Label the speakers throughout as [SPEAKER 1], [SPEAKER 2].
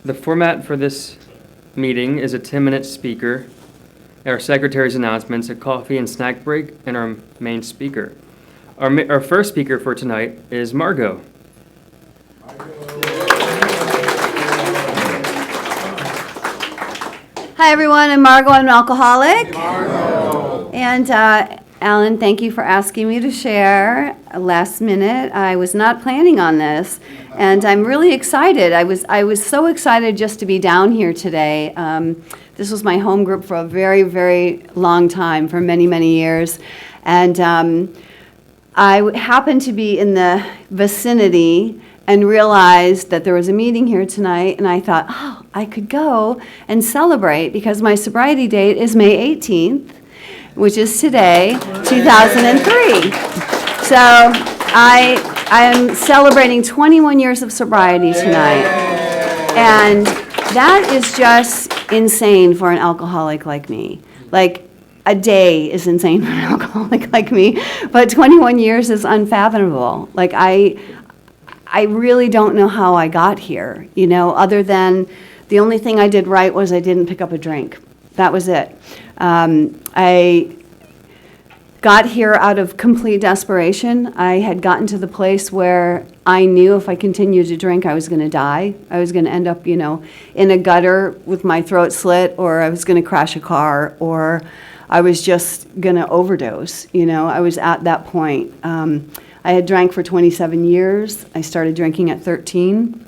[SPEAKER 1] The format for this meeting is a 10-minute speaker, our secretary's announcements, a coffee and snack break, and our main speaker. Our first speaker for tonight is Margo.
[SPEAKER 2] Hi everyone, I'm Margo. I'm an alcoholic. Margo. And Alan, thank you for asking me to share. Last minute, I was not planning on this, and I'm really excited. I was so excited just to be down here today. This was my home group for a very, very long time, for many, many years, and I happened to be in the vicinity and realized that there was a meeting here tonight, and I thought, oh, I could go and celebrate because my sobriety date is May 18th, which is today, 2003. So I am celebrating 21 years of sobriety tonight, and that is just insane for an alcoholic like me. Like, a day is insane for an alcoholic like me, but 21 years is unfathomable. Like, I really don't know how I got here, you know, other than the only thing I did right was I didn't pick up a drink. That was it. I got here out of complete desperation. I had gotten to the place where I knew if I continued to drink, I was going to die. I was going to end up, you know, in a gutter with my throat slit, or I was going to crash a car, or I was just going to overdose. You know, I was at that point. I had drank for 27 years. I started drinking at 13,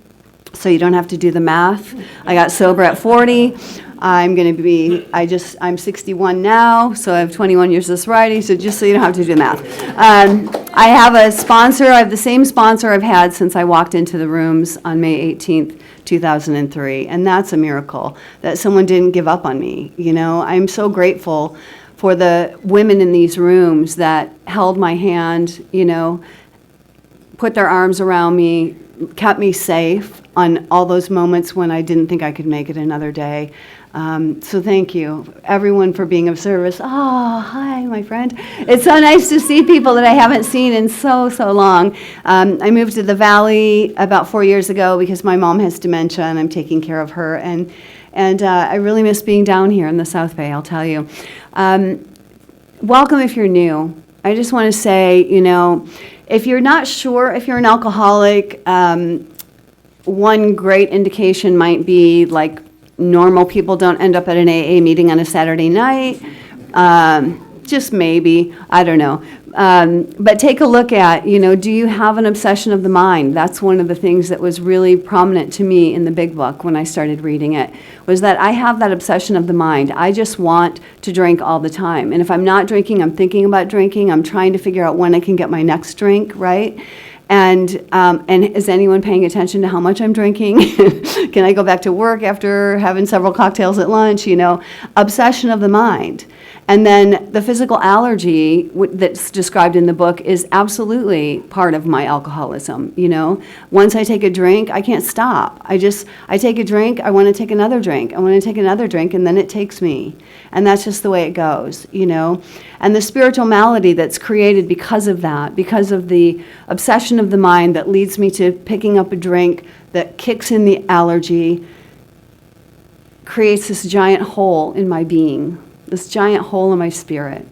[SPEAKER 2] so you don't have to do the math. I got sober at 40. I'm 61 now, so I have 21 years of sobriety, so just so you don't have to do the math. I have a sponsor. I have the same sponsor I've had since I walked into the rooms on May 18th, 2003, and that's a miracle that someone didn't give up on me. You know, I'm so grateful for the women in these rooms that held my hand, you know, put their arms around me, kept me safe on all those moments when I didn't think I could make it another day. So thank you, everyone, for being of service. Oh, hi, my friend. It's so nice to see people that I haven't seen in so long. I moved to the Valley about 4 years ago because my mom has dementia, and I'm taking care of her. And I really miss being down here in the South Bay, I'll tell you. Welcome if you're new. I just want to say, you know, if you're not sure if you're an alcoholic, one great indication might be like normal people don't end up at an AA meeting on a Saturday night. Just maybe, I don't know. But take a look at, you know, do you have an obsession of the mind? That's one of the things that was really prominent to me in the Big Book when I started reading it, was that I have that obsession of the mind. I just want to drink all the time. And if I'm not drinking, I'm thinking about drinking. I'm trying to figure out when I can get my next drink, right? And is anyone paying attention to how much I'm drinking? Can I go back to work after having several cocktails at lunch? You know, obsession of the mind. And then the physical allergy that's described in the book is absolutely part of my alcoholism, you know. Once I take a drink, I can't stop. I take a drink, I want to take another drink, I want to take another drink, and then it takes me. And that's just the way it goes, you know. And the spiritual malady that's created because of that, because of the obsession of the mind that leads me to picking up a drink that kicks in the allergy, creates this giant hole in my being. This giant hole in my spirit.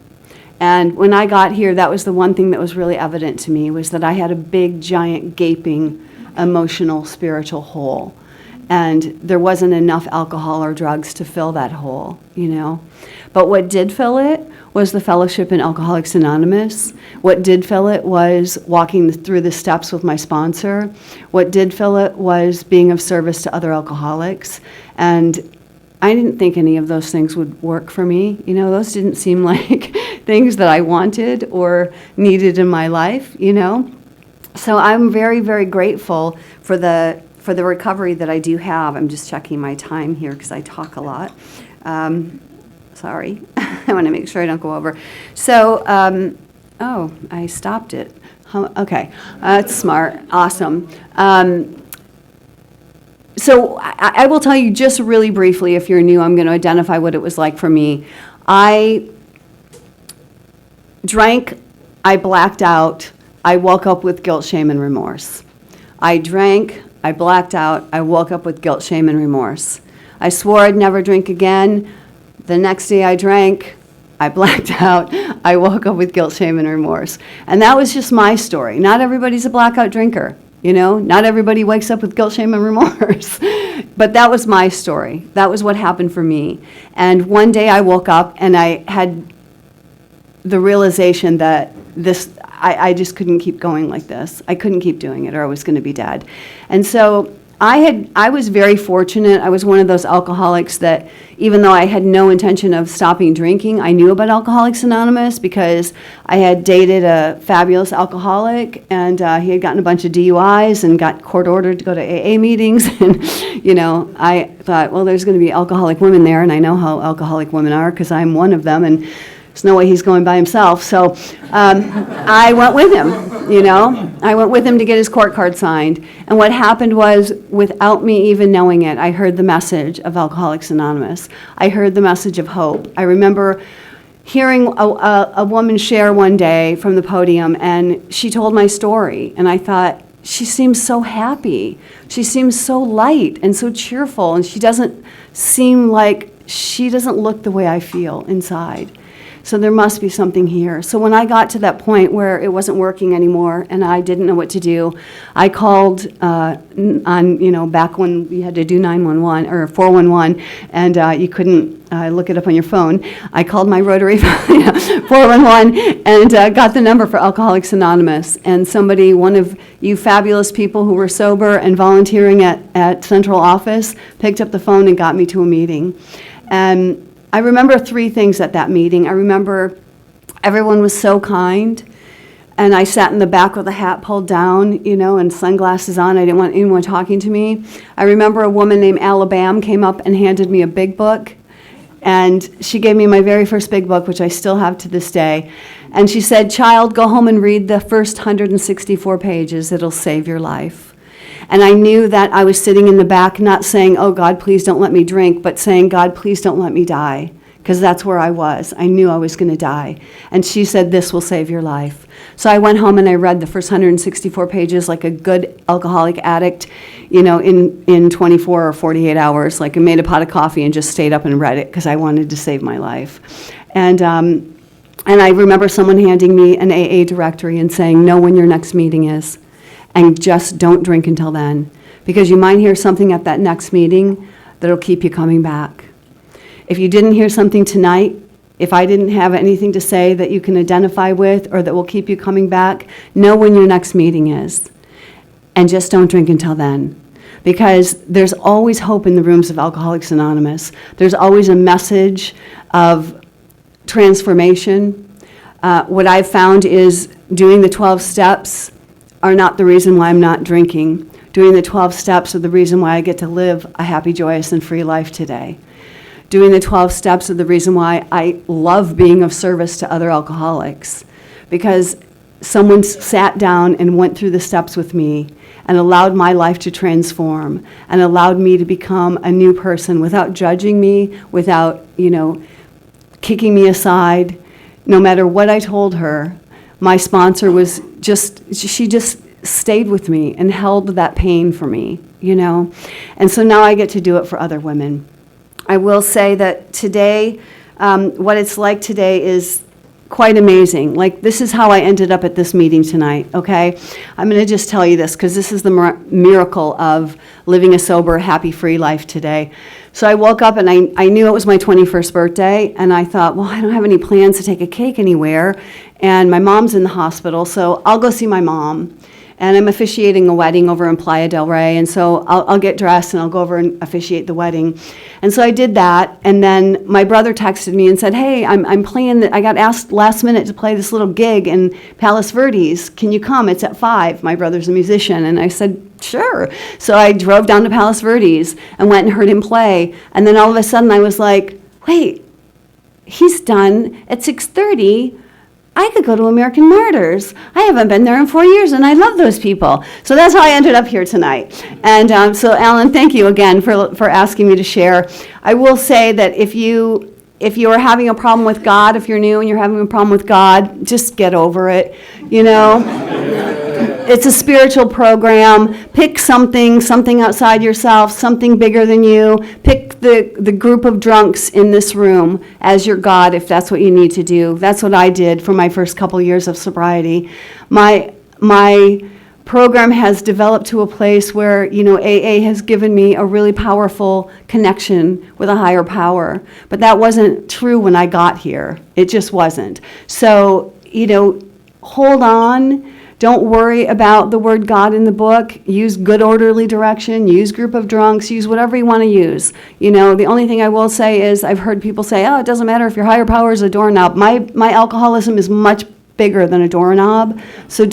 [SPEAKER 2] And when I got here, that was the one thing that was really evident to me, was that I had a big, giant, gaping, emotional, spiritual hole. And there wasn't enough alcohol or drugs to fill that hole, you know. But what did fill it was the fellowship in Alcoholics Anonymous. What did fill it was walking through the steps with my sponsor. What did fill it was being of service to other alcoholics. And I didn't think any of those things would work for me. You know, those didn't seem like things that I wanted or needed in my life, you know. So I'm very, very grateful for the recovery that I do have. I'm just checking my time here because I talk a lot. Sorry. I want to make sure I don't go over. So, I stopped it. Okay, that's smart. Awesome. So I will tell you just really briefly, if you're new, I'm going to identify what it was like for me. I drank, I blacked out, I woke up with guilt, shame, and remorse. I drank, I blacked out. I woke up with guilt, shame, and remorse. I swore I'd never drink again. The next day I drank. I blacked out. I woke up with guilt, shame, and remorse. And that was just my story. Not everybody's a blackout drinker. Not everybody wakes up with guilt, shame, and remorse. But that was my story. That was what happened for me. And one day I woke up and I had the realization that I just couldn't keep going like this. I couldn't keep doing it or I was going to be dead. And so I was very fortunate. I was one of those alcoholics that even though I had no intention of stopping drinking, I knew about Alcoholics Anonymous because I had dated a fabulous alcoholic and he had gotten a bunch of DUIs and got court ordered to go to AA meetings. And, I thought, well, there's going to be alcoholic women there and I know how alcoholic women are because I'm one of them. And there's no way he's going by himself. So I went with him, I went with him to get his court card signed. And what happened was, without me even knowing it, I heard the message of Alcoholics Anonymous. I heard the message of hope. I remember hearing a woman share one day from the podium, and she told my story. And I thought, she seems so happy. She seems so light and so cheerful. And she doesn't look the way I feel inside. So there must be something here. So when I got to that point where it wasn't working anymore and I didn't know what to do, I called back when you had to do 911 or 411 and you couldn't look it up on your phone. I called my Rotary 411 and got the number for Alcoholics Anonymous. And one of you fabulous people who were sober and volunteering at Central Office picked up the phone and got me to a meeting. And I remember three things at that meeting. I remember everyone was so kind, and I sat in the back with a hat pulled down, and sunglasses on. I didn't want anyone talking to me. I remember a woman named Alabama came up and handed me a big book, and she gave me my very first big book, which I still have to this day. And she said, "Child, go home and read the first 164 pages. It'll save your life." And I knew that I was sitting in the back, not saying, "Oh, God, please don't let me drink," but saying, "God, please don't let me die," because that's where I was. I knew I was going to die. And she said, "This will save your life." So I went home and I read the first 164 pages like a good alcoholic addict, in 24 or 48 hours. Like I made a pot of coffee and just stayed up and read it because I wanted to save my life. And I remember someone handing me an AA directory and saying, "Know when your next meeting is. And just don't drink until then, because you might hear something at that next meeting that'll keep you coming back. If you didn't hear something tonight, if I didn't have anything to say that you can identify with or that will keep you coming back, know when your next meeting is. And just don't drink until then. Because there's always hope in the rooms of Alcoholics Anonymous. There's always a message of transformation. What I've found is doing the 12 steps are not the reason why I'm not drinking. Doing the 12 steps are the reason why I get to live a happy, joyous, and free life today. Doing the 12 steps are the reason why I love being of service to other alcoholics, because someone sat down and went through the steps with me and allowed my life to transform and allowed me to become a new person without judging me, without, kicking me aside. No matter what I told her, my sponsor she just stayed with me and held that pain for me, And so now I get to do it for other women. I will say that today, what it's like today is quite amazing. Like, this is how I ended up at this meeting tonight, okay? I'm going to just tell you this, because this is the miracle of living a sober, happy, free life today. So I woke up, and I knew it was my 21st birthday, and I thought, well, I don't have any plans to take a cake anywhere, and my mom's in the hospital, so I'll go see my mom. And I'm officiating a wedding over in Playa del Rey, and so I'll get dressed and I'll go over and officiate the wedding. And so I did that, and then my brother texted me and said, "Hey, I'm playing, I got asked last minute to play this little gig in Palos Verdes. Can you come? It's at 5. My brother's a musician." And I said, "Sure." So I drove down to Palos Verdes and went and heard him play. And then all of a sudden I was like, wait, he's done at 6:30. I could go to American Martyrs. I haven't been there in 4 years, and I love those people. So that's how I ended up here tonight. And so, Alan, thank you again for asking me to share. I will say that if you are having a problem with God, if you're new and you're having a problem with God, just get over it, It's a spiritual program. Pick something outside yourself, something bigger than you. Pick the group of drunks in this room as your God, if that's what you need to do. That's what I did for my first couple years of sobriety. My program has developed to a place where, AA has given me a really powerful connection with a higher power. But that wasn't true when I got here. It just wasn't. So, hold on. Don't worry about the word God in the book. Use good orderly direction. Use group of drunks. Use whatever you want to use. The only thing I will say is I've heard people say, oh, it doesn't matter if your higher power is a doorknob. My alcoholism is much bigger than a doorknob. So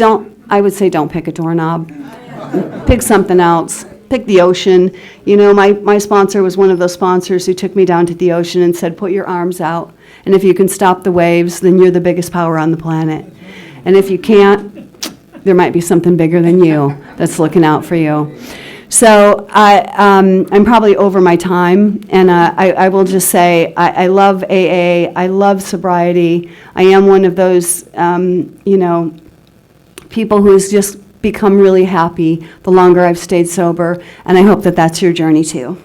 [SPEAKER 2] I would say don't pick a doorknob. Pick something else. Pick the ocean. My sponsor was one of those sponsors who took me down to the ocean and said, put your arms out. And if you can stop the waves, then you're the biggest power on the planet. And if you can't, there might be something bigger than you that's looking out for you. So I'm probably over my time, and I will just say I love AA. I love sobriety. I am one of those, people who's just become really happy the longer I've stayed sober, and I hope that that's your journey too.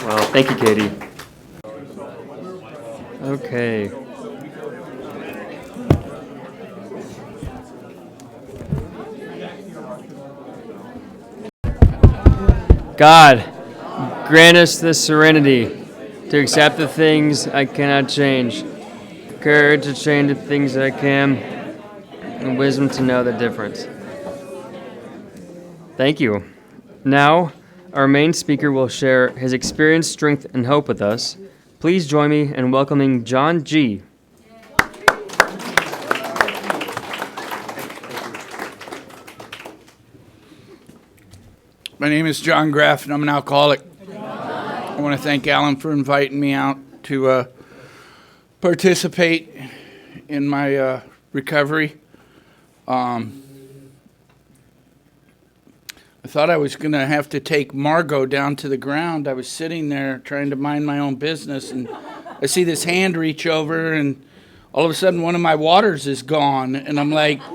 [SPEAKER 1] Wow, thank you, Katie. Okay. God, grant us the serenity to accept the things I cannot change, courage to change the things that I can, and wisdom to know the difference. Thank you. Now, our main speaker will share his experience, strength, and hope with us. Please join me in welcoming John G.
[SPEAKER 3] My name is John Graff, and I'm an alcoholic. I want to thank Alan for inviting me out to participate in my recovery. I thought I was going to have to take Margo down to the ground. I was sitting there trying to mind my own business, and I see this hand reach over, and all of a sudden one of my waters is gone, and I'm like, I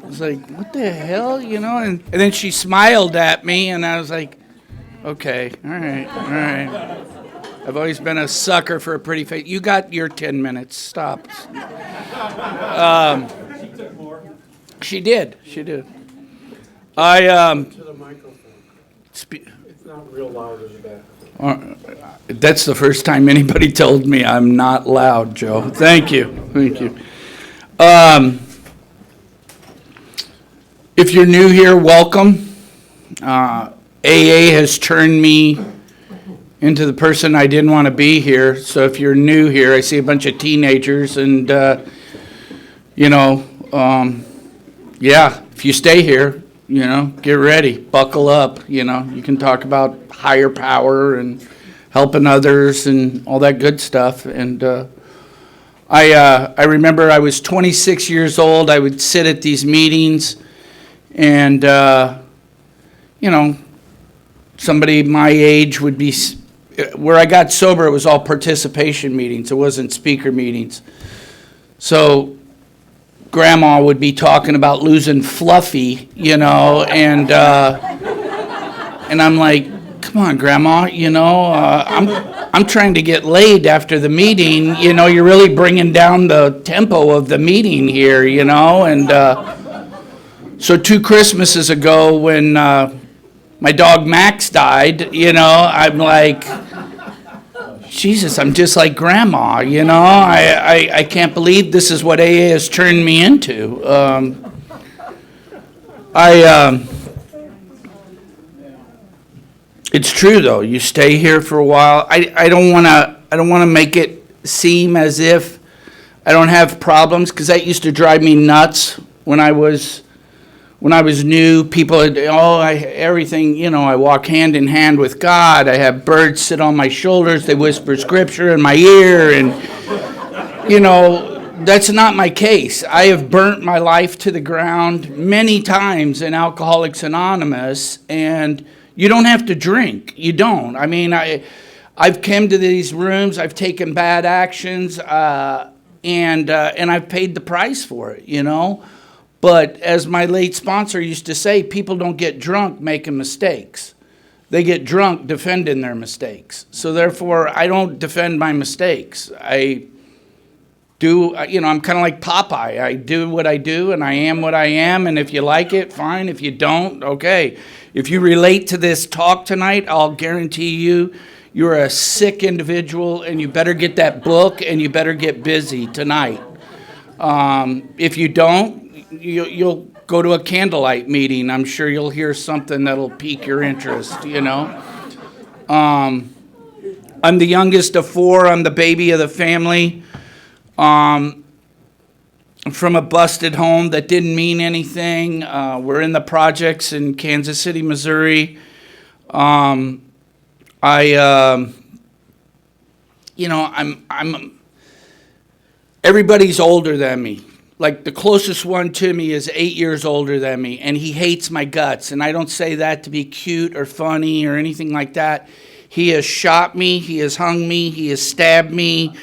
[SPEAKER 3] was like, what the hell, and then she smiled at me, and I was like, okay, all right. I've always been a sucker for a pretty face. You got your 10 minutes. Stop. She did. I
[SPEAKER 4] To the microphone. It's not real loud in the back.
[SPEAKER 3] That's the first time anybody told me I'm not loud, Joe. Thank you. If you're new here, welcome. AA has turned me into the person I didn't want to be here. So if you're new here, I see a bunch of teenagers, and if you stay here, get ready, buckle up. You can talk about higher power and helping others and all that good stuff. And I remember I was 26 years old. I would sit at these meetings, and somebody my age would be. Where I got sober, it was all participation meetings. It wasn't speaker meetings. So Grandma would be talking about losing Fluffy, and I'm like, come on, Grandma, I'm trying to get laid after the meeting. You're really bringing down the tempo of the meeting here, and so 2 Christmases ago when my dog Max died, I'm like, Jesus, I'm just like Grandma, I can't believe this is what AA has turned me into. It's true though. You stay here for a while. I don't want to make it seem as if I don't have problems, because that used to drive me nuts when I was new. People had, everything, I walk hand in hand with God. I have birds sit on my shoulders. They whisper scripture in my ear. And, that's not my case. I have burnt my life to the ground many times in Alcoholics Anonymous, and you don't have to drink. You don't. I mean, I I've come to these rooms, I've taken bad actions, and I've paid the price for it, you know. But as my late sponsor used to say, people don't get drunk making mistakes. They get drunk defending their mistakes. So therefore, I don't defend my mistakes. I do, you know, I'm kind of like Popeye. I do what I do, and I am what I am, and if you like it, fine. If you don't, okay. If you relate to this talk tonight, I'll guarantee you're a sick individual, and you better get that book, and you better get busy tonight. If you don't, you'll go to a candlelight meeting. I'm sure you'll hear something that'll pique your interest, you know. I'm the youngest of four. I'm the baby of the family. I'm from a busted home that didn't mean anything. We're in the projects in Kansas City, Missouri. Everybody's older than me. Like, the closest one to me is 8 years older than me, and he hates my guts. And I don't say that to be cute or funny or anything like that. He has shot me, he has hung me, he has stabbed me,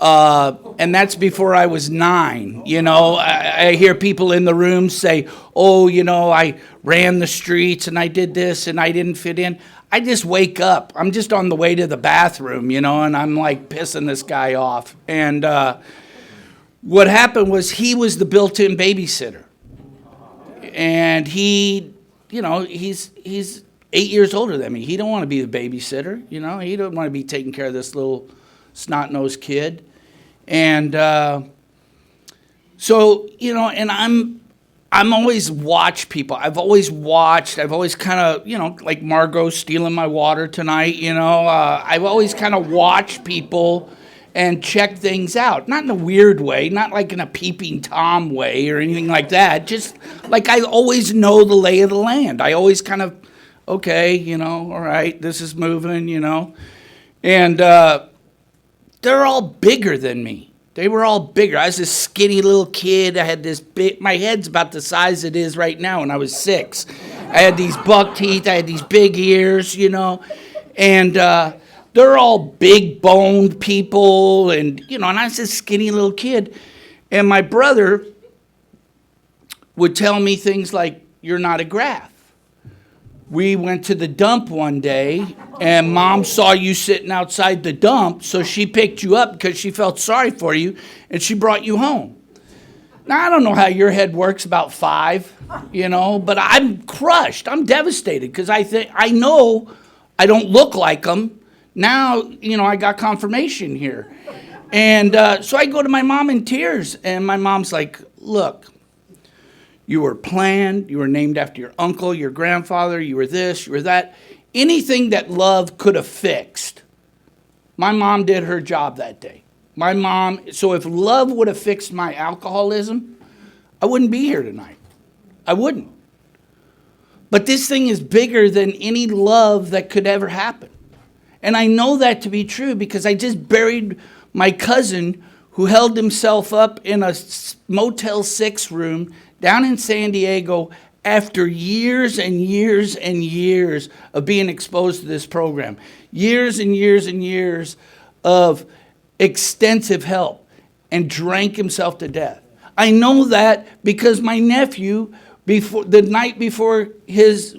[SPEAKER 3] and that's before I was 9. You know, I hear people in the room say, oh, you know, I ran the streets and I did this and I didn't fit in. I just wake up. I'm just on the way to the bathroom, you know, and I'm like pissing this guy off. And what happened was he was the built-in babysitter. And he, you know, he's 8 years older than me. He don't want to be the babysitter, you know. He don't want to be taking care of this little snot-nosed kid. And so, you know, and I'm always watch people. I've always kind of, you know, like Margo stealing my water tonight, you know. I've always kind of watched people and check things out. Not in a weird way, not like in a peeping Tom way or anything like that. Just like I always know the lay of the land. I always kind of, okay, you know, all right, this is moving, you know. And they're all bigger than me. They were all bigger. I was this skinny little kid. I had this big, my head's about the size it is right now when I was 6. I had these buck teeth. I had these big ears, you know. And they're all big-boned people, and, you know, and I was this skinny little kid. And my brother would tell me things like, you're not a graph. We went to the dump one day, and Mom saw you sitting outside the dump, so she picked you up because she felt sorry for you, and she brought you home. Now, I don't know how your head works about 5, you know, but I'm crushed. I'm devastated because I know I don't look like them. Now, you know, I got confirmation here. And so I go to my mom in tears, and my mom's like, look, you were planned, you were named after your uncle, your grandfather, you were this, you were that. Anything that love could have fixed, my mom did her job that day. My mom, so if love would have fixed my alcoholism, I wouldn't be here tonight. I wouldn't. But this thing is bigger than any love that could ever happen. And I know that to be true because I just buried my cousin who held himself up in a Motel 6 room down in San Diego after years and years and years of being exposed to this program. Years and years and years of extensive help, and drank himself to death. I know that because my nephew, the night before his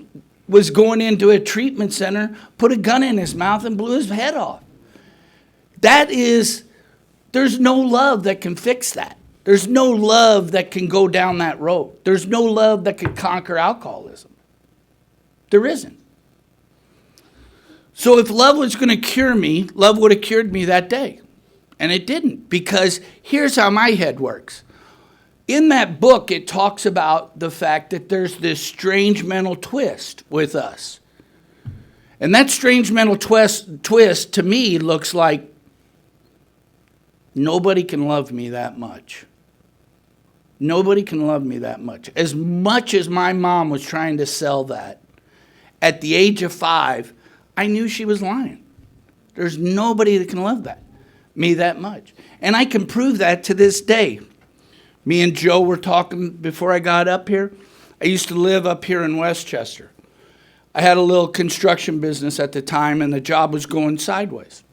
[SPEAKER 3] was going into a treatment center, put a gun in his mouth and blew his head off. There's no love that can fix that. There's no love that can go down that road. There's no love that can conquer alcoholism. There isn't. So if love was going to cure me, love would have cured me that day. And it didn't, because here's how my head works. In that book, it talks about the fact that there's this strange mental twist with us. And that strange mental twist to me looks like nobody can love me that much. Nobody can love me that much. As much as my mom was trying to sell that, at the age of 5, I knew she was lying. There's nobody that can love me that much. And I can prove that to this day. Me and Joe were talking before I got up here. I used to live up here in Westchester. I had a little construction business at the time, and the job was going sideways.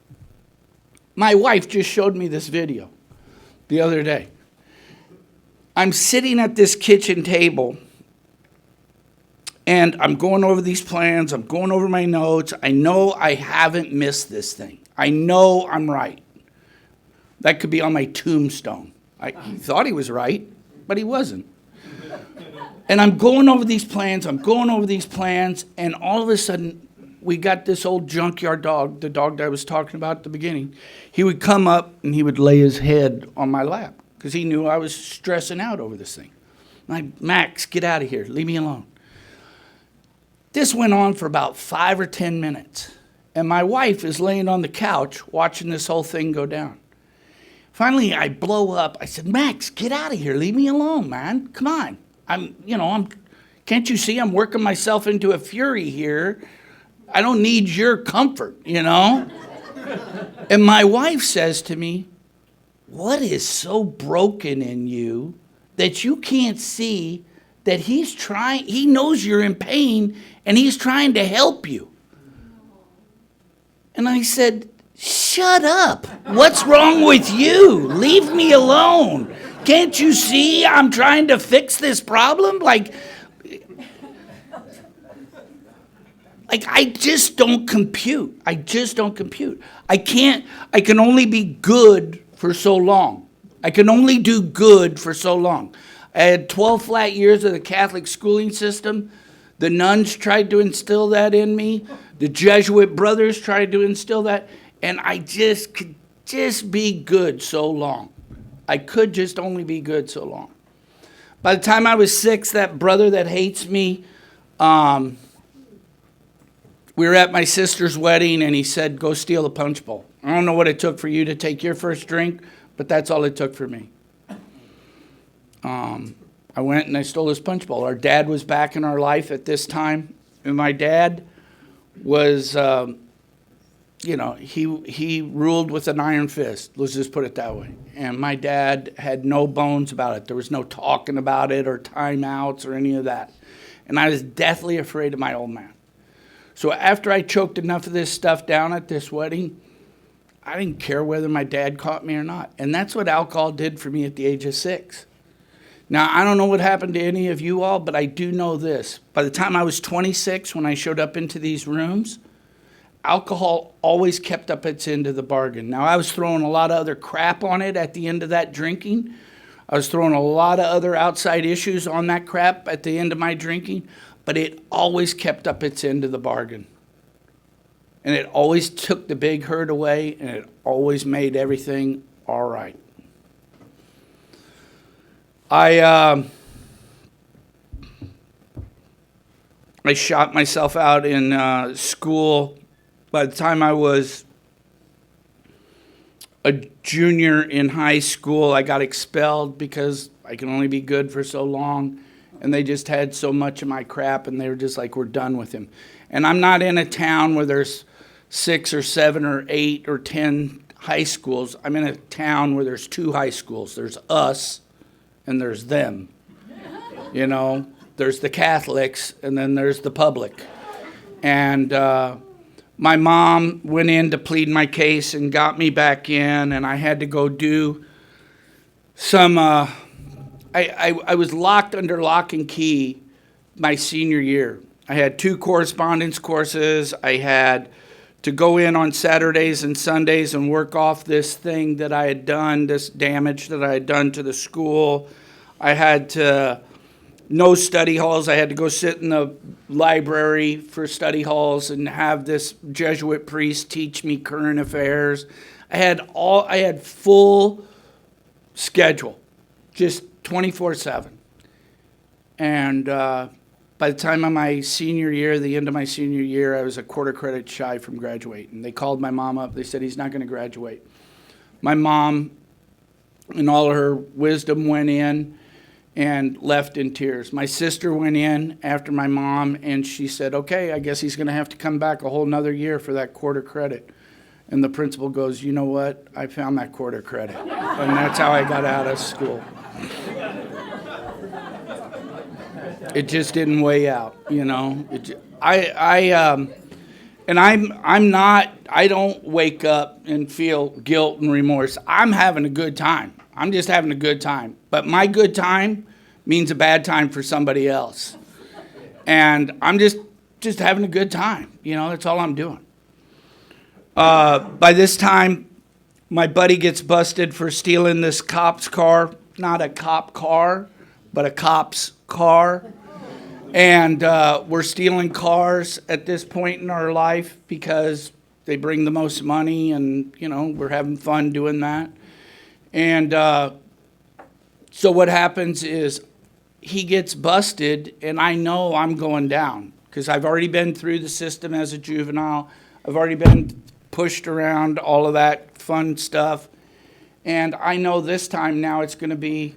[SPEAKER 3] My wife just showed me this video the other day. I'm sitting at this kitchen table, and I'm going over these plans. I'm going over my notes. I know I haven't missed this thing. I know I'm right. That could be on my tombstone. He thought he was right, but he wasn't. And I'm going over these plans, and all of a sudden, we got this old junkyard dog, the dog that I was talking about at the beginning. He would come up, and he would lay his head on my lap, because he knew I was stressing out over this thing. Max, get out of here. Leave me alone. This went on for about 5 or 10 minutes, and my wife is laying on the couch watching this whole thing go down. Finally, I blow up. I said, Max, get out of here. Leave me alone, man. Come on. Can't you see I'm working myself into a fury here? I don't need your comfort, And my wife says to me, what is so broken in you that you can't see that he knows you're in pain and he's trying to help you? And I said, shut up. What's wrong with you? Leave me alone. Can't you see I'm trying to fix this problem? I just don't compute. I can only be good for so long. I can only do good for so long. I had 12 flat years of the Catholic schooling system. The nuns tried to instill that in me. The Jesuit brothers tried to instill that. And I could just be good so long. I could just only be good so long. By the time I was 6, that brother that hates me, we were at my sister's wedding, and he said, go steal a punch bowl. I don't know what it took for you to take your first drink, but that's all it took for me. I went and I stole his punch bowl. Our dad was back in our life at this time, and my dad was, he ruled with an iron fist. Let's just put it that way. And my dad had no bones about it. There was no talking about it or timeouts or any of that. And I was deathly afraid of my old man. So after I choked enough of this stuff down at this wedding, I didn't care whether my dad caught me or not. And that's what alcohol did for me at the age of 6. Now, I don't know what happened to any of you all, but I do know this. By the time I was 26, when I showed up into these rooms, alcohol always kept up its end of the bargain. Now, I was throwing a lot of other crap on it at the end of that drinking. I was throwing a lot of other outside issues on that crap at the end of my drinking, but it always kept up its end of the bargain. And it always took the big hurt away, and it always made everything all right. I shot myself out in school. By the time I was a junior in high school, I got expelled because I can only be good for so long. And they just had so much of my crap, and they were just like, we're done with him. And I'm not in a town where there's 6 or 7 or 8 or 10 high schools. I'm in a town where there's 2 high schools. There's us, and there's them. There's the Catholics, and then there's the public. And my mom went in to plead my case and got me back in, and I had to go do some, I was locked under lock and key my senior year. I had 2 correspondence courses. I had to go in on Saturdays and Sundays and work off this thing that I had done, this damage that I had done to the school. I had no study halls. I had to go sit in the library for study halls and have this Jesuit priest teach me current affairs. I had full schedule, just 24/7. And by the time of my senior year, the end of my senior year, I was a quarter credit shy from graduating. They called my mom up. They said, he's not going to graduate. My mom, in all of her wisdom, went in and left in tears. My sister went in after my mom, and she said, okay, I guess he's going to have to come back a whole nother year for that quarter credit. And the principal goes, you know what? I found that quarter credit. And that's how I got out of school. It just didn't weigh out, you know. I don't wake up and feel guilt and remorse. I'm having a good time. I'm just having a good time. But my good time means a bad time for somebody else. And I'm just having a good time. You know, that's all I'm doing. By this time, my buddy gets busted for stealing this cop's car. Not a cop car, but a cop's car. And we're stealing cars at this point in our life because they bring the most money, and, you know, we're having fun doing that. And so what happens is he gets busted, and I know I'm going down because I've already been through the system as a juvenile. I've already been pushed around, all of that fun stuff. And I know this time now it's going to be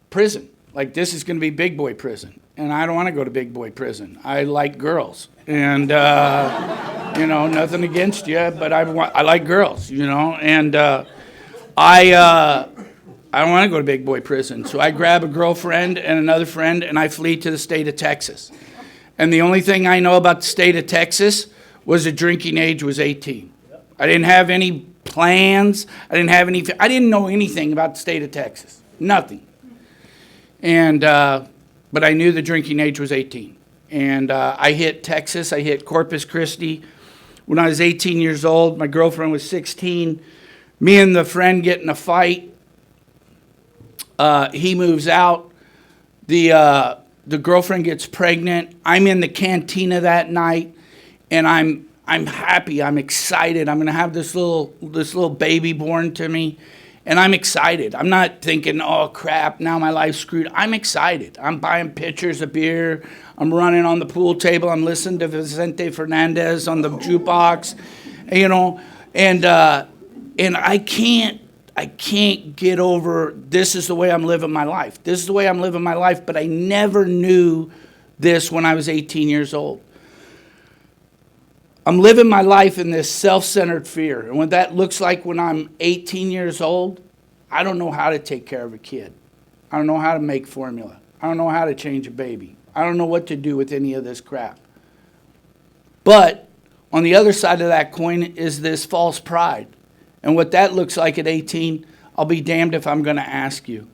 [SPEAKER 3] prison. Like, this is going to be big boy prison. And I don't want to go to big boy prison. I like girls. And, you know, nothing against you, but I like girls, you know. And I don't want to go to big boy prison. So I grab a girlfriend and another friend, and I flee to the state of Texas. And the only thing I know about the state of Texas was the drinking age was 18. I didn't have any plans. I didn't know anything about the state of Texas. Nothing. And but I knew the drinking age was 18. And I hit Texas. I hit Corpus Christi. When I was 18 years old, my girlfriend was 16. Me and the friend get in a fight. He moves out. The girlfriend gets pregnant. I'm in the cantina that night, and I'm happy. I'm excited. I'm going to have this little baby born to me. And I'm excited. I'm not thinking, oh, crap, now my life's screwed. I'm excited. I'm buying pitchers of beer. I'm running on the pool table. I'm listening to Vicente Fernandez on the jukebox, you know. And I can't get over, this is the way I'm living my life. This is the way I'm living my life, but I never knew this when I was 18 years old. I'm living my life in this self-centered fear. And what that looks like when I'm 18 years old, I don't know how to take care of a kid. I don't know how to make formula. I don't know how to change a baby. I don't know what to do with any of this crap. But on the other side of that coin is this false pride. And what that looks like at 18, I'll be damned if I'm going to ask you.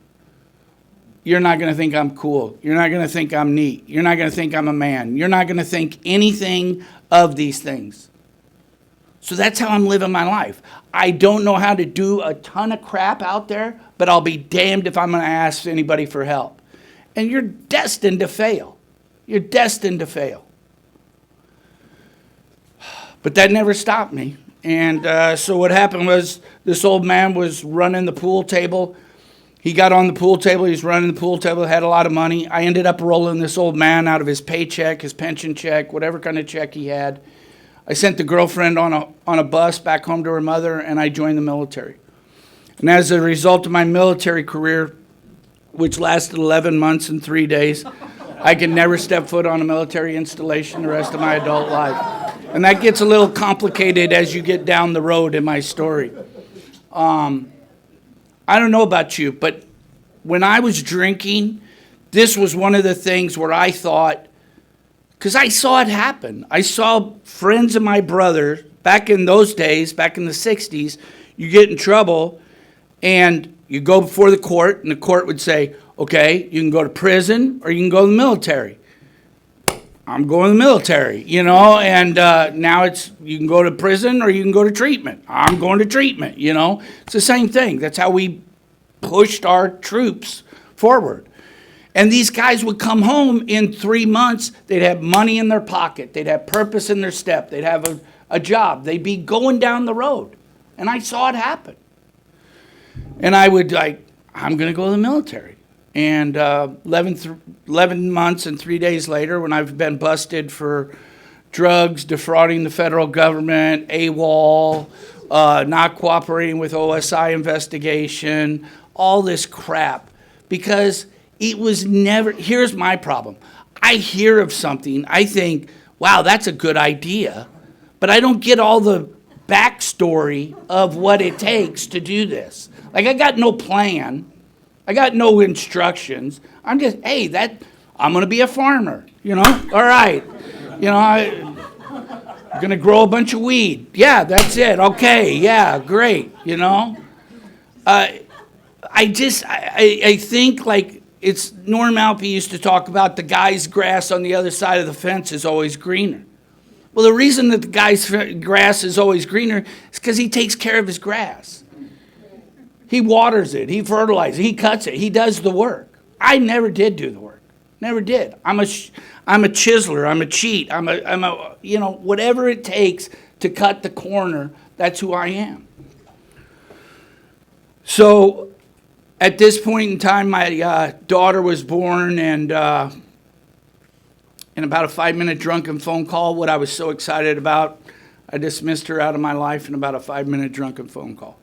[SPEAKER 3] You're not going to think I'm cool. You're not going to think I'm neat. You're not going to think I'm a man. You're not going to think anything of these things. So that's how I'm living my life. I don't know how to do a ton of crap out there, but I'll be damned if I'm going to ask anybody for help. And you're destined to fail. You're destined to fail. But that never stopped me. And so what happened was this old man was running the pool table. He got on the pool table. He was running the pool table, had a lot of money. I ended up rolling this old man out of his paycheck, his pension check, whatever kind of check he had. I sent the girlfriend on a bus back home to her mother, and I joined the military. And as a result of my military career, which lasted 11 months and 3 days, I could never step foot on a military installation the rest of my adult life. And that gets a little complicated as you get down the road in my story. I don't know about you, but when I was drinking, this was one of the things where I thought, because I saw it happen. I saw friends of my brother, back in those days, back in the 60s, you get in trouble and you go before the court, and the court would say, okay, you can go to prison or you can go to the military. I'm going to the military, you know, and now it's you can go to prison or you can go to treatment. I'm going to treatment, you know. It's the same thing. That's how we pushed our troops forward. And these guys would come home in 3 months. They'd have money in their pocket. They'd have purpose in their step. They'd have a job. They'd be going down the road. And I saw it happen. And I would I'm going to go to the military. And 11 months and 3 days later, when I've been busted for drugs, defrauding the federal government, AWOL, not cooperating with OSI investigation, all this crap, because it was never, here's my problem. I hear of something, I think, wow, that's a good idea, but I don't get all the backstory of what it takes to do this. Like, I got no plan. I got no instructions. I'm just, hey, I'm going to be a farmer, All right. I'm going to grow a bunch of weed. Yeah, that's it. Okay, yeah, great, I think like it's Norm Alpe used to talk about the guy's grass on the other side of the fence is always greener. Well, the reason that the guy's grass is always greener is because he takes care of his grass. He waters it, he fertilizes it, he cuts it, he does the work. I never did do the work. Never did. I'm a chiseler, I'm a cheat, I'm a whatever it takes to cut the corner, that's who I am. So at this point in time, my daughter was born, and in about a 5-minute drunken phone call, what I was so excited about, I dismissed her out of my life in about a 5-minute drunken phone call.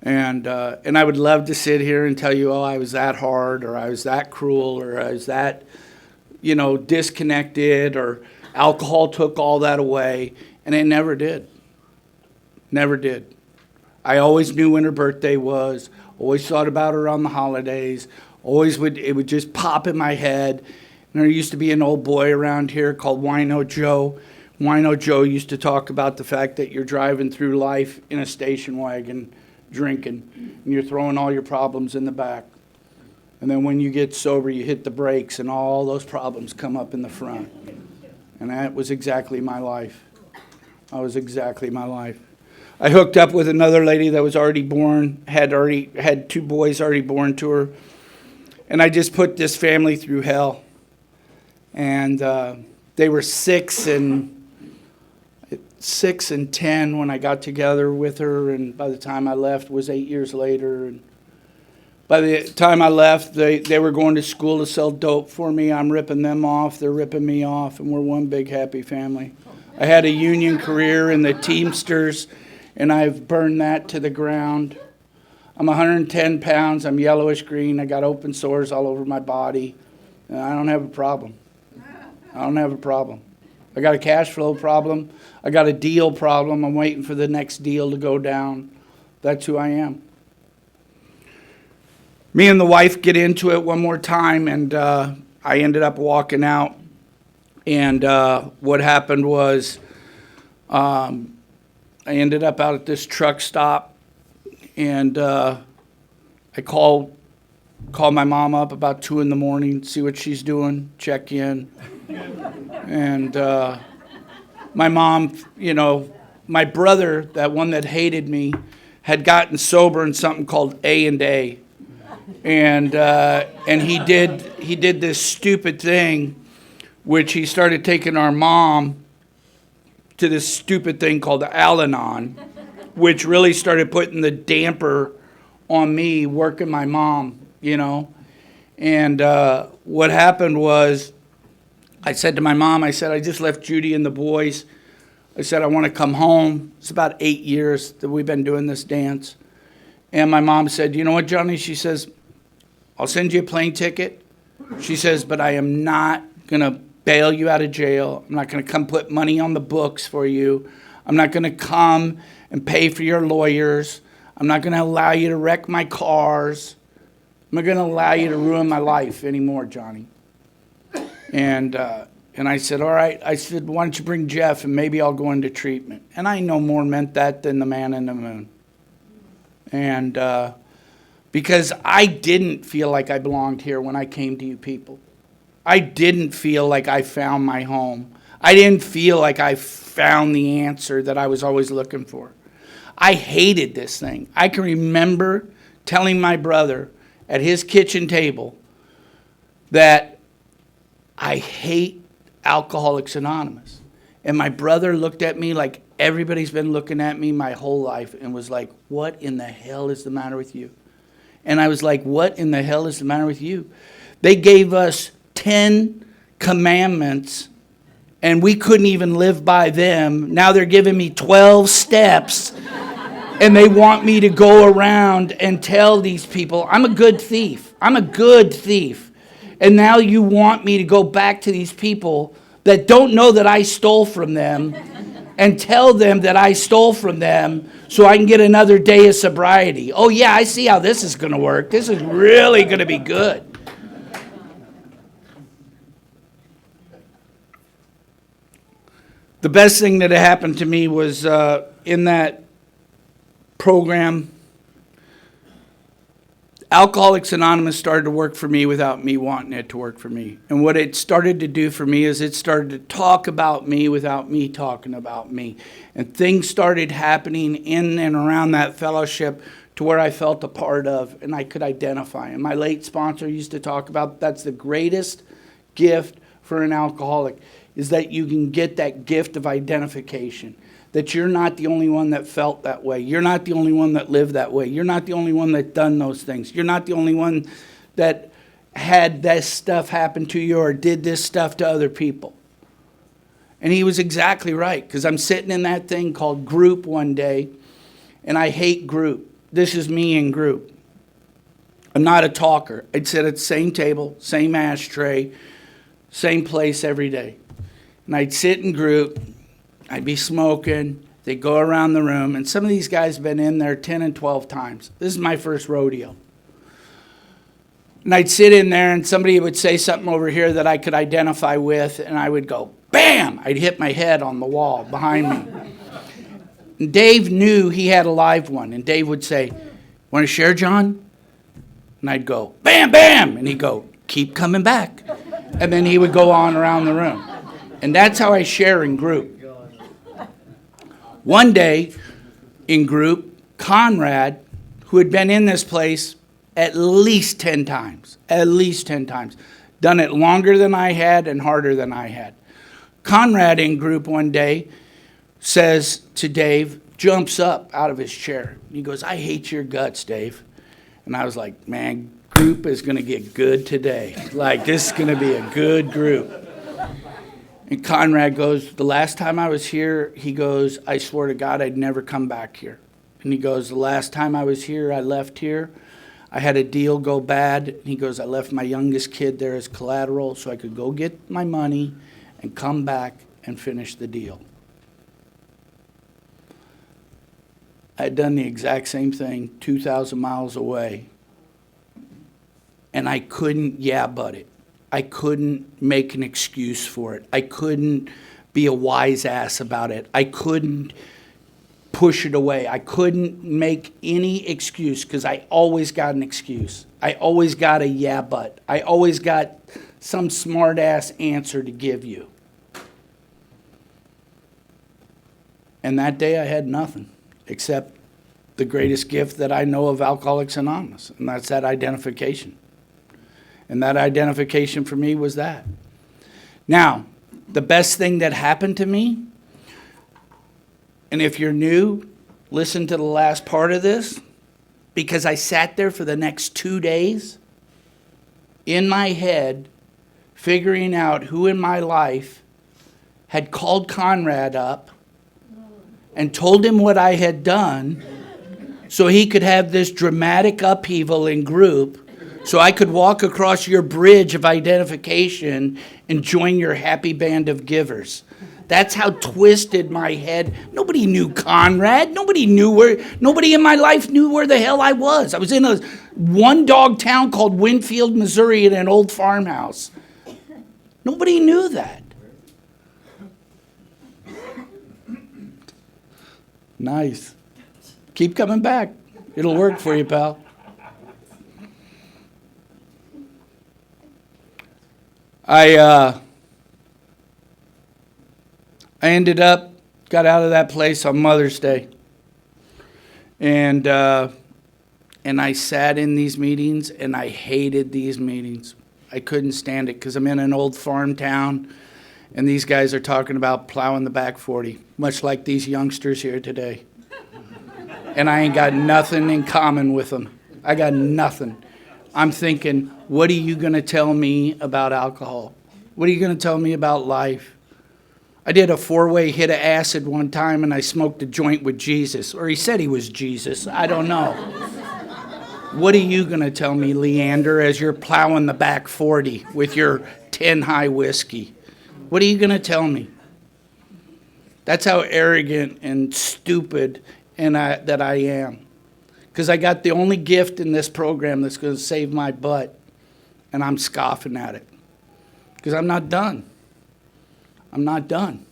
[SPEAKER 3] And I would love to sit here and tell you, oh, I was that hard, or I was that cruel, or I was that, disconnected, or alcohol took all that away, and it never did. Never did. I always knew when her birthday was, always thought about her on the holidays, it would just pop in my head. And there used to be an old boy around here called Wino Joe. Wino Joe used to talk about the fact that you're driving through life in a station wagon, drinking, and you're throwing all your problems in the back. And then when you get sober, you hit the brakes, and all those problems come up in the front. And that was exactly my life. That was exactly my life. I hooked up with another lady that was already born, had 2 boys already born to her. And I just put this family through hell. And they were 6 and 10 when I got together with her, and by the time I left it was 8 years later. And by the time I left, they were going to school to sell dope for me. I'm ripping them off, they're ripping me off, and we're one big happy family. I had a union career in the Teamsters, and I've burned that to the ground. I'm 110 pounds, I'm yellowish green, I got open sores all over my body, and I don't have a problem. I don't have a problem. I got a cash flow problem. I got a deal problem. I'm waiting for the next deal to go down. That's who I am. Me and the wife get into it one more time, and I ended up walking out. And what happened was I ended up out at this truck stop, and I called my mom up about 2 a.m, see what she's doing, check in. And my mom, my brother, that one that hated me, had gotten sober in something called A&A. And he did this stupid thing, which he started taking our mom to this stupid thing called Al-Anon, which really started putting the damper on me working my mom, And what happened was, I said to my mom, I just left Judy and the boys. I said, I want to come home. It's about 8 years that we've been doing this dance. And my mom said, you know what, Johnny? She says, I'll send you a plane ticket. She says, but I am not going to bail you out of jail. I'm not going to come put money on the books for you. I'm not going to come and pay for your lawyers. I'm not going to allow you to wreck my cars. I'm not going to allow you to ruin my life anymore, Johnny. And I said, all right. I said, why don't you bring Jeff and maybe I'll go into treatment. And I no more meant that than the man in the moon. And because I didn't feel like I belonged here when I came to you people. I didn't feel like I found my home. I didn't feel like I found the answer that I was always looking for. I hated this thing. I can remember telling my brother at his kitchen table that I hate Alcoholics Anonymous. And my brother looked at me like everybody's been looking at me my whole life and was like, what in the hell is the matter with you? And I was like, what in the hell is the matter with you? They gave us 10 commandments and we couldn't even live by them. Now they're giving me 12 steps and they want me to go around and tell these people, I'm a good thief. I'm a good thief. And now you want me to go back to these people that don't know that I stole from them and tell them that I stole from them so I can get another day of sobriety. Oh yeah, I see how this is going to work. This is really going to be good. The best thing that happened to me was in that program, Alcoholics Anonymous started to work for me without me wanting it to work for me. And what it started to do for me is it started to talk about me without me talking about me. And things started happening in and around that fellowship to where I felt a part of and I could identify. And my late sponsor used to talk about that's the greatest gift for an alcoholic, is that you can get that gift of identification. That you're not the only one that felt that way. You're not the only one that lived that way. You're not the only one that done those things. You're not the only one that had this stuff happen to you or did this stuff to other people. And he was exactly right, because I'm sitting in that thing called group one day, and I hate group. This is me in group. I'm not a talker. I'd sit at the same table, same ashtray, same place every day. And I'd sit in group. I'd be smoking, they'd go around the room, and some of these guys have been in there 10 and 12 times. This is my first rodeo. And I'd sit in there, and somebody would say something over here that I could identify with, and I would go, bam! I'd hit my head on the wall behind me. And Dave knew he had a live one, and Dave would say, want to share, John? And I'd go, bam, bam! And he'd go, keep coming back. And then he would go on around the room. And that's how I share in group. One day in group, Conrad, who had been in this place at least 10 times, done it longer than I had and harder than I had. Conrad in group one day says to Dave, jumps up out of his chair. He goes, I hate your guts, Dave. And I was like, man, group is going to get good today. Like, this is going to be a good group. And Conrad goes, the last time I was here, he goes, I swear to God, I'd never come back here. And he goes, the last time I was here, I left here. I had a deal go bad. And he goes, I left my youngest kid there as collateral so I could go get my money and come back and finish the deal. I had done the exact same thing 2,000 miles away. And I couldn't but it. I couldn't make an excuse for it. I couldn't be a wise ass about it. I couldn't push it away. I couldn't make any excuse because I always got an excuse. I always got a but. I always got some smart ass answer to give you. And that day I had nothing except the greatest gift that I know of Alcoholics Anonymous, and that's that identification. And that identification for me was that. Now, the best thing that happened to me, and if you're new, listen to the last part of this, because I sat there for the next 2 days in my head, figuring out who in my life had called Conrad up and told him what I had done so he could have this dramatic upheaval in group, so I could walk across your bridge of identification and join your happy band of givers. That's how twisted my head. Nobody knew Conrad. Nobody in my life knew where the hell I was. I was in a one-dog town called Winfield, Missouri, in an old farmhouse. Nobody knew that. Nice. Keep coming back. It'll work for you, pal. I ended up, got out of that place on Mother's Day. And I sat in these meetings, and I hated these meetings. I couldn't stand it because I'm in an old farm town, and these guys are talking about plowing the back 40, much like these youngsters here today. And I ain't got nothing in common with them. I got nothing. I'm thinking, what are you going to tell me about alcohol? What are you going to tell me about life? I did a 4-way hit of acid one time, and I smoked a joint with Jesus. Or he said he was Jesus. I don't know. What are you going to tell me, Leander, as you're plowing the back 40 with your 10 high whiskey? What are you going to tell me? That's how arrogant and stupid that I am. Because I got the only gift in this program that's going to save my butt, and I'm scoffing at it. Because I'm not done. I'm not done.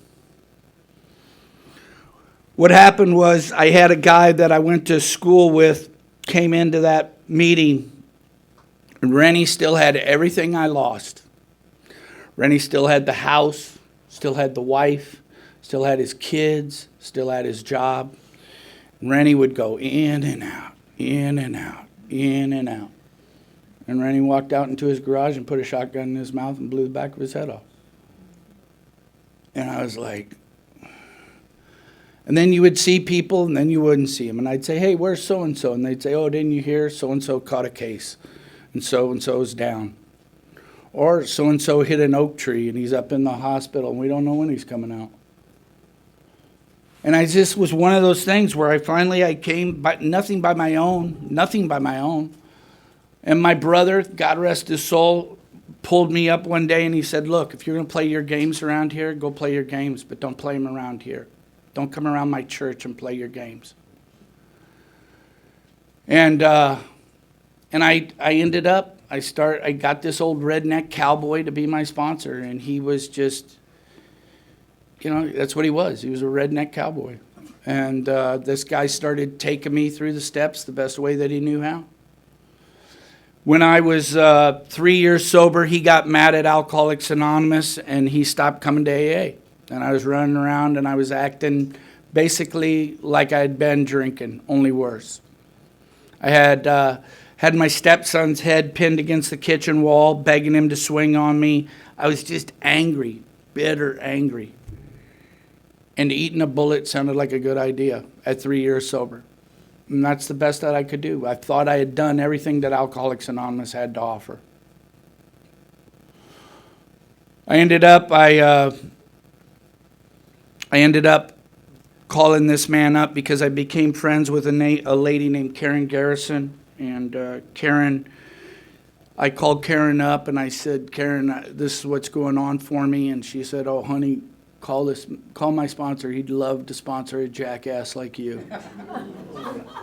[SPEAKER 3] what happened was I had a guy that I went to school with came into that meeting, and Rennie still had everything I lost. Rennie still had the house, still had the wife, still had his kids, still had his job. And Rennie would go in and out, in and out, in and out. And Rennie walked out into his garage and put a shotgun in his mouth and blew the back of his head off. And I was like, and then you would see people and then you wouldn't see them. And I'd say, hey, where's so-and-so? And they'd say, oh, didn't you hear? So-and-so caught a case. And so-and-so's down. Or so-and-so hit an oak tree and he's up in the hospital and we don't know when he's coming out. And I just was one of those things where I came by nothing by my own. And my brother, God rest his soul, pulled me up one day and he said, look, if you're going to play your games around here, go play your games, but don't play them around here. Don't come around my church and play your games. And I ended up, I got this old redneck cowboy to be my sponsor, and he was just, that's what he was. He was a redneck cowboy. And this guy started taking me through the steps the best way that he knew how. When I was 3 years sober, he got mad at Alcoholics Anonymous, and he stopped coming to AA. And I was running around, and I was acting basically like I had been drinking, only worse. I had my stepson's head pinned against the kitchen wall, begging him to swing on me. I was just angry, bitter angry. And eating a bullet sounded like a good idea at 3 years sober. And that's the best that I could do. I thought I had done everything that Alcoholics Anonymous had to offer. I ended up calling this man up because I became friends with a lady named Karen Garrison. And Karen, I called Karen up and I said, Karen, this is what's going on for me. And she said, oh, honey, call my sponsor. He'd love to sponsor a jackass like you.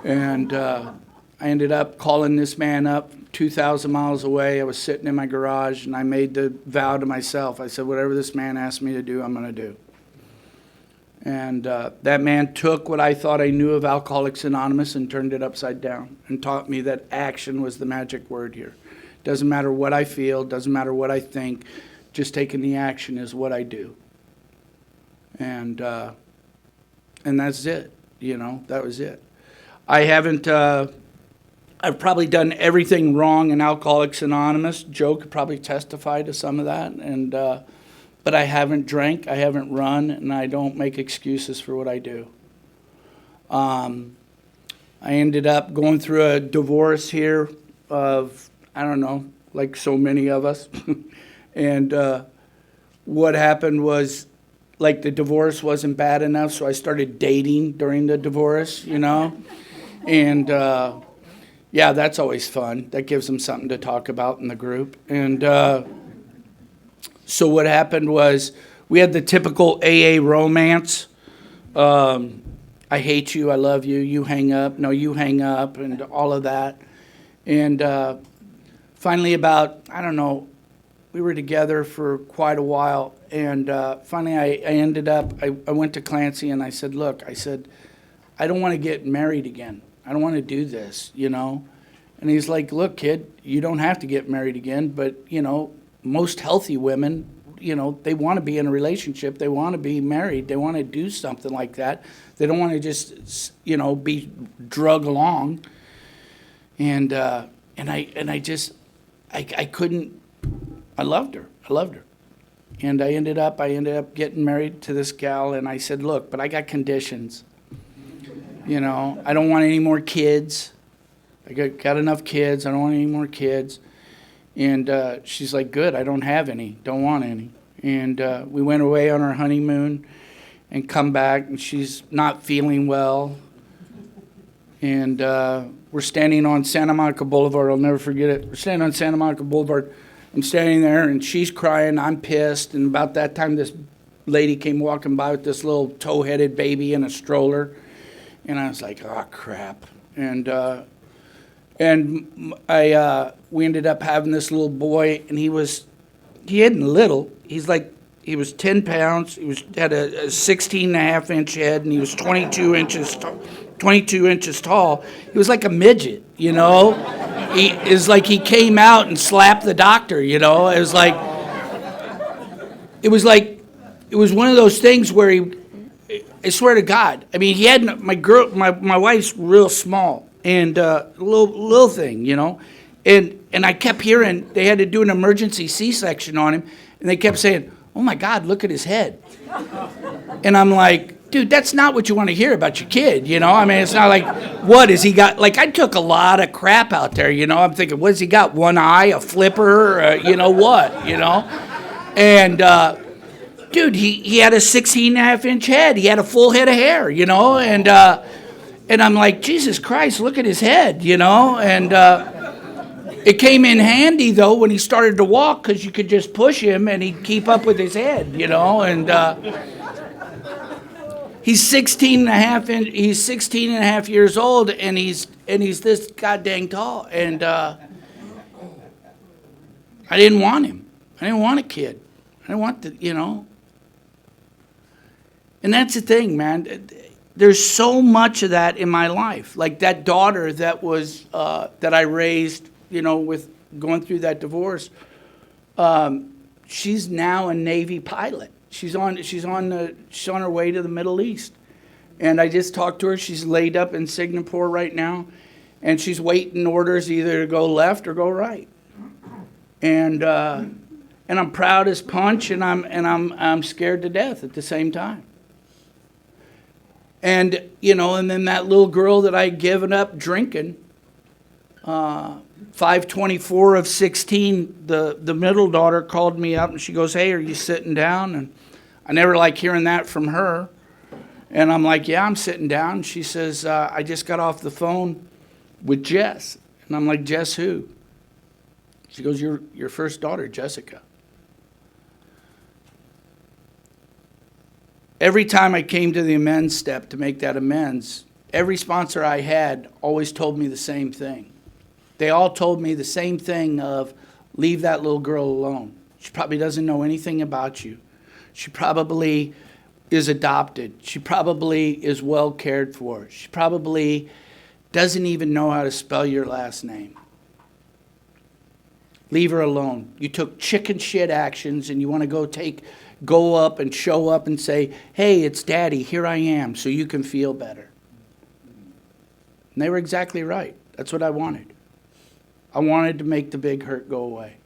[SPEAKER 3] And I ended up calling this man up 2,000 miles away. I was sitting in my garage and I made the vow to myself. I said, whatever this man asked me to do, I'm going to do. And that man took what I thought I knew of Alcoholics Anonymous and turned it upside down and taught me that action was the magic word here. Doesn't matter what I feel, doesn't matter what I think, just taking the action is what I do. And that's it, that was it. I've probably done everything wrong in Alcoholics Anonymous. Joe could probably testify to some of that. But I haven't drank, I haven't run, and I don't make excuses for what I do. I ended up going through a divorce here of, I don't know, like so many of us. And what happened was, like, the divorce wasn't bad enough, so I started dating during the divorce, And, yeah, that's always fun. That gives them something to talk about in the group. And so what happened was we had the typical AA romance. I hate you, I love you, you hang up, no, you hang up, and all of that. And finally we were together for quite a while. And finally I went to Clancy and I said, look, I don't want to get married again. I don't want to do this, And he's like, look, kid, you don't have to get married again, but, most healthy women, they want to be in a relationship. They want to be married. They want to do something like that. They don't want to just, be drug along. And I couldn't. I loved her. And I ended up getting married to this gal. And I said, look, but I got conditions. I don't want any more kids. I got enough kids. I don't want any more kids. And she's like, good, I don't have any, don't want any. And we went away on our honeymoon and come back, and she's not feeling well. And we're standing on Santa Monica Boulevard. I'll never forget it. We're standing on Santa Monica Boulevard. I'm standing there, and she's crying. I'm pissed. And about that time, this lady came walking by with this little tow-headed baby in a stroller. And I was like, oh, crap. And we ended up having this little boy, and he isn't little. He's like He was 10 pounds. Had a 16 and a half inch head, and he was 22 inches tall. He was like a midget, you know. It's like he came out and slapped the doctor, you know. It was one of those things where I swear to God, I mean, he had my wife's real small and little thing, you know, and I kept hearing they had to do an emergency C-section on him, and they kept saying, "Oh my God, look at his head," and I'm like, dude, that's not what you want to hear about your kid, you know? I mean, it's not like, what has he got? Like, I took a lot of crap out there, you know? I'm thinking, what has he got? One eye, a flipper, you know what, you know? And, dude, he had a 16 and a half inch head. He had a full head of hair, you know? And I'm like, Jesus Christ, look at his head, you know? And it came in handy, though, when he started to walk, because you could just push him and he'd keep up with his head, you know? And he's 16 and a half years old, and he's this goddamn tall. And I didn't want him. I didn't want a kid. I didn't want the, you know. And that's the thing, man. There's so much of that in my life. Like that daughter that was that I raised, you know, with going through that divorce. She's now a Navy pilot. She's on her way to the Middle East. And I just talked to her. She's laid up in Singapore right now, and she's waiting orders either to go left or go right. And I'm proud as punch, and I'm scared to death at the same time. And you know, and then that little girl that I had given up drinking, 5/24 of 16, the middle daughter called me up and she goes, "Hey, are you sitting down?" And I never like hearing that from her. And I'm like, "Yeah, I'm sitting down." She says, "I just got off the phone with Jess." And I'm like, "Jess who?" She goes, your first daughter, Jessica. Every time I came to the amends step to make that amends, every sponsor I had always told me the same thing. They all told me the same thing of, leave that little girl alone. She probably doesn't know anything about you. She probably is adopted. She probably is well cared for. She probably doesn't even know how to spell your last name. Leave her alone. You took chicken shit actions, and you want to go up and show up and say, "Hey, it's Daddy, here I am," so you can feel better. And they were exactly right. That's what I wanted. I wanted to make the big hurt go away.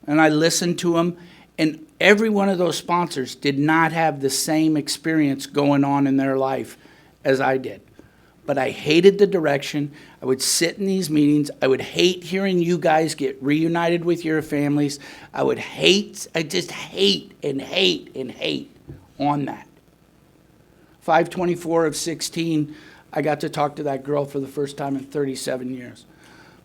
[SPEAKER 3] And I listened to them, and every one of those sponsors did not have the same experience going on in their life as I did. But I hated the direction. I would sit in these meetings. I would hate hearing you guys get reunited with your families. I just hate on that. 5/24 of 16, I got to talk to that girl for the first time in 37 years.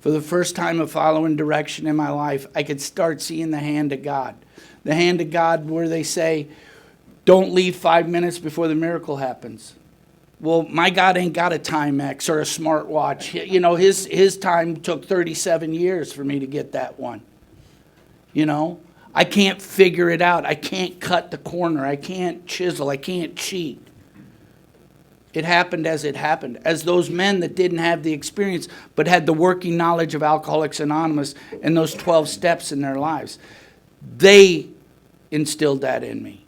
[SPEAKER 3] For the first time of following direction in my life, I could start seeing the hand of God. The hand of God where they say, don't leave 5 minutes before the miracle happens. Well, my God ain't got a Timex or a smartwatch. You know, his time took 37 years for me to get that one. You know, I can't figure it out. I can't cut the corner. I can't chisel. I can't cheat. It happened as it happened. As those men that didn't have the experience but had the working knowledge of Alcoholics Anonymous and those 12 steps in their lives, they instilled that in me.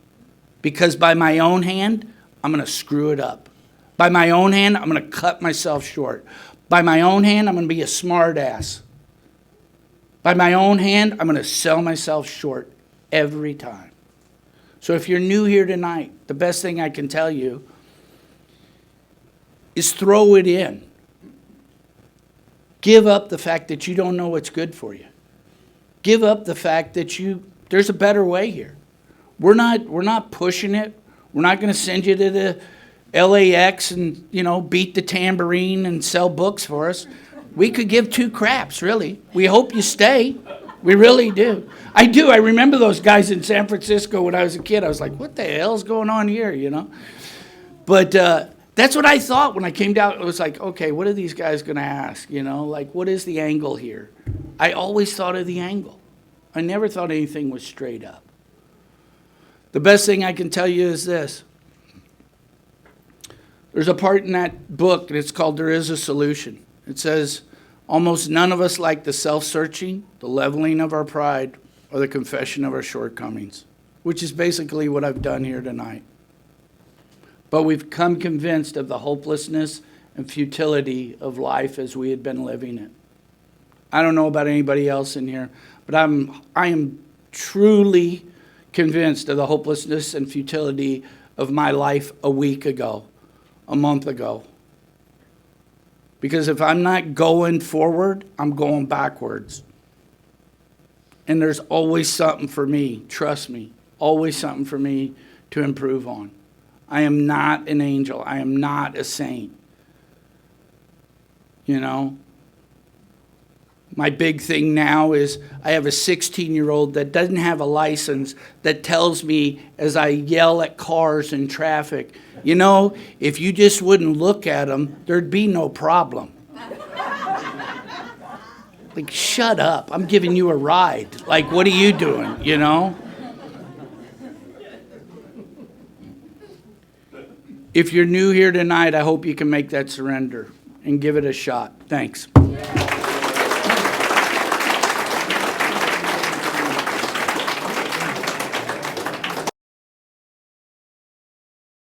[SPEAKER 3] Because by my own hand, I'm going to screw it up. By my own hand, I'm going to cut myself short. By my own hand, I'm going to be a smart ass. By my own hand, I'm going to sell myself short every time. So if you're new here tonight, the best thing I can tell you is throw it in. Give up the fact that you don't know what's good for you. Give up the fact that there's a better way here. We're not pushing it. We're not going to send you to the LAX and, you know, beat the tambourine and sell books for us. We could give two craps, really. We hope you stay. We really do. I do. I remember those guys in San Francisco when I was a kid. I was like, what the hell's going on here, you know? But that's what I thought when I came down. It was like, okay, what are these guys going to ask, you know? Like, what is the angle here? I always thought of the angle. I never thought anything was straight up. The best thing I can tell you is this. There's a part in that book, and it's called There Is a Solution. It says, almost none of us like the self-searching, the leveling of our pride, or the confession of our shortcomings, which is basically what I've done here tonight. But we've come convinced of the hopelessness and futility of life as we had been living it. I don't know about anybody else in here, but I am truly convinced of the hopelessness and futility of my life a week ago, a month ago. Because if I'm not going forward, I'm going backwards. And there's always something for me, trust me, always something for me to improve on. I am not an angel. I am not a saint. You know? My big thing now is I have a 16-year-old that doesn't have a license that tells me as I yell at cars in traffic, you know, if you just wouldn't look at them, there'd be no problem. Like, shut up. I'm giving you a ride. Like, what are you doing, you know? If you're new here tonight, I hope you can make that surrender and give it a shot. Thanks.